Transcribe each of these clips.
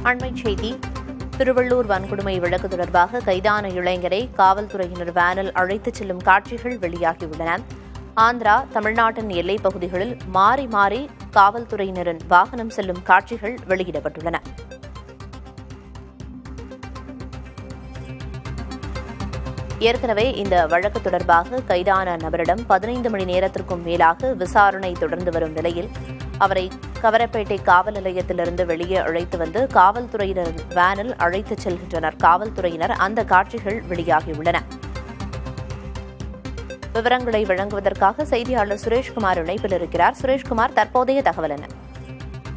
அண்மைச் செய்தி. திருவள்ளூர் வன்கொடுமை வழக்கு தொடர்பாக கைதான இளைஞரை காவல்துறையினர் வேனில் அழைத்துச் செல்லும் காட்சிகள் வெளியாகியுள்ளன. ஆந்திரா, தமிழ்நாட்டின் எல்லைப் பகுதிகளில் மாறி மாறி காவல்துறையினரின் வாகனம் செல்லும் காட்சிகள் வெளியிடப்பட்டுள்ளன. ஏற்கனவே இந்த வழக்கு தொடர்பாக கைதான நபரிடம் 15 மணி நேரத்திற்கும் மேலாக விசாரணை தொடர்ந்து வரும் நிலையில் அவரை கவரப்பேட்டை காவல் நிலையத்திலிருந்து வெளியே அழைத்து வந்து காவல்துறையினர் வேனில் அழைத்துச் செல்கின்றனர் காவல்துறையினர். அந்த காட்சிகள் வெளியாகியுள்ளன. விவரங்களை வழங்குவதற்காக செய்தியாளர் சுரேஷ்குமார் இணைப்பில் இருக்கிறார். சுரேஷ்குமார், தற்போதைய தகவல் என்ன?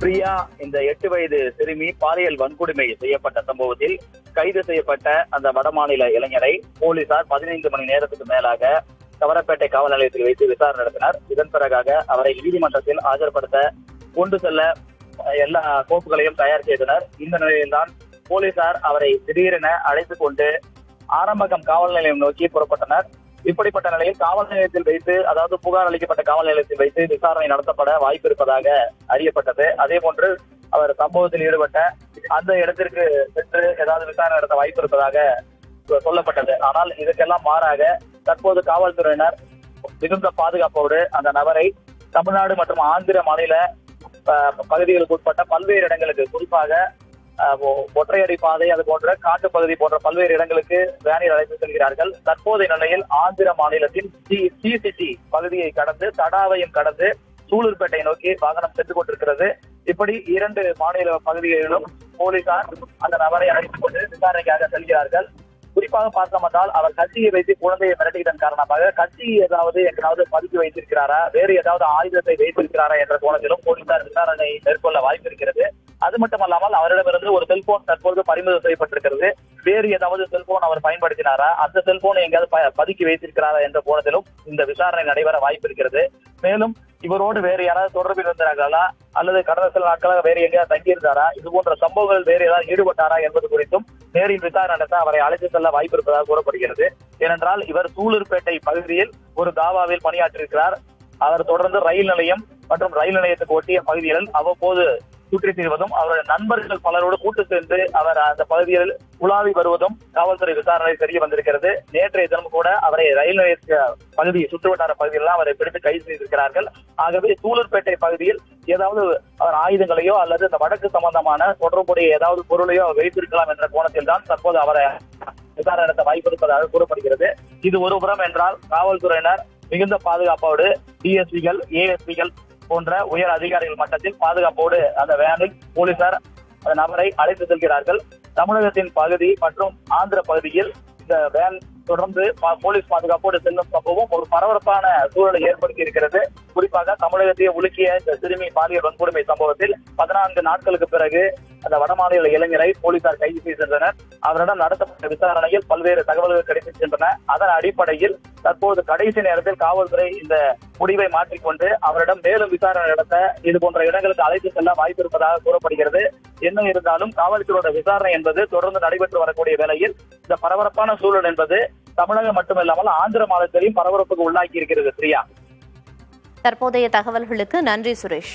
பிரியா, இந்த 8 வயது சிறுமி பாலியல் வன்கொடுமை செய்யப்பட்ட சம்பவத்தில் கைது செய்யப்பட்ட அந்த வடமாநில இளைஞரை போலீசார் 15 மணி நேரத்துக்கு மேலாக கவரப்பேட்டை காவல் நிலையத்தில் வைத்து விசாரணை நடத்தினர். இதன் பிறகாக அவரை நீதிமன்றத்தில் ஆஜர்படுத்த கொண்டு செல்ல எல்லா கோப்புகளையும் தயார் செய்தனர். இந்த நிலையில்தான் போலீசார் அவரை திடீரென அழைத்துக் கொண்டு ஆரம்பகம் காவல் நிலையம் நோக்கி புறப்பட்டனர். இப்படிப்பட்ட நிலையில் காவல் நிலையத்தில் வைத்து, அதாவது புகார் அளிக்கப்பட்ட காவல் நிலையத்தில் வைத்து விசாரணை நடத்தப்பட வாய்ப்பு இருப்பதாக அறியப்பட்டது. அதே போன்று அவர் சம்பவத்தில் ஈடுபட்ட அந்த இடத்திற்கு சென்று ஏதாவது விசாரணை நடத்த வாய்ப்பு இருப்பதாக சொல்லப்பட்டது. ஆனால் இதற்கெல்லாம் மாறாக தற்போது காவல்துறையினர் மிகுந்த பாதுகாப்போடு அந்த நபரை தமிழ்நாடு மற்றும் ஆந்திர மாநில பகுதிகளுக்கு உட்பட்ட பல்வேறு இடங்களுக்கு, குறிப்பாக ஒற்றையடி பாதை, அது போன்ற காட்டு பகுதி போன்ற பல்வேறு இடங்களுக்கு வேனில் அழைத்து செல்கிறார்கள். தற்போதைய நிலையில் ஆந்திர மாநிலத்தின் சிசிடி பகுதியை கடந்து, தடாவையும் கடந்து சூலூர்பேட்டை நோக்கி வாகனம் சென்று கொண்டிருக்கிறது. இப்படி 2 மாநில பகுதிகளிலும் போலீசார் அந்த நபரை அழைத்துக் கொண்டு விசாரணைக்காக செல்கிறார்கள். குறிப்பாக பார்த்தோம் என்றால், அவர் கட்சியை வைத்து குழந்தையை மிரட்டியதன் காரணமாக கட்சி ஏதாவது எங்காவது பதுக்கி வைத்திருக்கிறாரா, வேறு ஏதாவது ஆயுதத்தை வைத்திருக்கிறாரா என்ற கோணத்திலும் போலீசார் விசாரணை மேற்கொள்ள வாய்ப்பு இருக்கிறது. அது மட்டுமல்லாமல் அவரிடமிருந்து ஒரு செல்போன் தற்போது பறிமுதல் செய்யப்பட்டிருக்கிறது. வேறு ஏதாவது செல்போன் அவர் பயன்படுத்தினாரா, அந்த செல்போனை எங்கேயாவது பதுக்கி வைத்திருக்கிறாரா என்ற கோணத்திலும் இந்த விசாரணை நடைபெற வாய்ப்பு இருக்கிறது. மேலும் இவரோடு வேறு யாராவது தொடர்பில் இருந்தார்களா, அல்லது கடந்த சில நாட்களாக வேறு எங்கேயாவது தங்கியிருந்தாரா, இது போன்ற சம்பவங்கள் வேறு ஏதாவது ஈடுபட்டாரா என்பது குறித்தும் நேரில் விசாரணை நடத்த அவரை அழைத்து செல்ல வாய்ப்பு இருப்பதாக கூறப்படுகிறது. ஏனென்றால் இவர் சூலூர்பேட்டை பகுதியில் ஒரு தாவாவில் பணியாற்றியிருக்கிறார். அவர் தொடர்ந்து ரயில் நிலையம் மற்றும் ரயில் நிலையத்துக்கு ஒட்டிய பகுதிகளில் அவ்வப்போது சுற்றி திரிவதும், அவருடைய நண்பர்கள் பலரோடு கூட்டு சேர்ந்து அவர் அந்த பகுதியில் உலாவி வருவதும் காவல்துறை விசாரணை தெரிய வந்திருக்கிறது. நேற்றைய தினம் கூட அவரை ரயில் நிலைய பகுதி, சுற்றுவட்டார பகுதியில் அவரை பிடித்து கைது செய்திருக்கிறார்கள். ஆகவே சூலூர்பேட்டை பகுதியில் ஏதாவது அவர் ஆயுதங்களையோ அல்லது இந்த வடக்கு சம்பந்தமான தொடர்புடைய ஏதாவது பொருளையோ அவர் வைத்திருக்கலாம் என்ற கோணத்தில் தான் தற்போது அவரை விசாரணை நடத்த வாய்ப்பு இருப்பதாக கூறப்படுகிறது. இது ஒருபுறம் என்றால், காவல்துறையினர் மிகுந்த பாதுகாப்போடு டிஎஸ்பிகள், ஏஎஸ்பிகள் போன்ற உயர் அதிகாரிகள் மட்டத்தில் பாதுகாப்போடு அந்த வேனில் போலீசார் அந்த நபரை அழைத்து செல்கிறார்கள். தமிழகத்தின் பகுதி மற்றும் ஆந்திர பகுதியில் இந்த வேன் தொடர்ந்து போலீஸ் பாதுகாப்போடு செல்லும் சம்பவம் ஒரு பரபரப்பான சூழலை ஏற்படுத்தி இருக்கிறது. குறிப்பாக தமிழகத்தையே உலுக்கிய இந்த சிறுமி பாலியல் வன்கொடுமை சம்பவத்தில் 14 நாட்களுக்கு பிறகு அந்த வடமாநில இளைஞரை போலீசார் கைது செய்திருந்தனர். அவரிடம் நடத்தப்பட்ட விசாரணையில் பல்வேறு தகவல்கள் கிடைக்கின்றன. அதன் அடிப்படையில் தற்போது கடைசி நேரத்தில் காவல்துறை இந்த முடிவை மாற்றிக்கொண்டு அவரிடம் மேலும் விசாரணை நடத்த இது போன்ற இடங்களுக்கு அழைத்து செல்ல வாய்ப்பு இருப்பதாக கூறப்படுகிறது. என்ன இருந்தாலும் காவல்துறையோட விசாரணை என்பது தொடர்ந்து நடைபெற்று வரக்கூடிய வேளையில் இந்த பரபரப்பான சூழல் என்பது தமிழகம் மட்டுமில்லாமல் ஆந்திர மாநிலத்திலையும் பரபரப்புக்கு உள்ளாக்கி இருக்கிறது. பிரியா, தற்போதைய தகவல்களுக்கு நன்றி சுரேஷ்.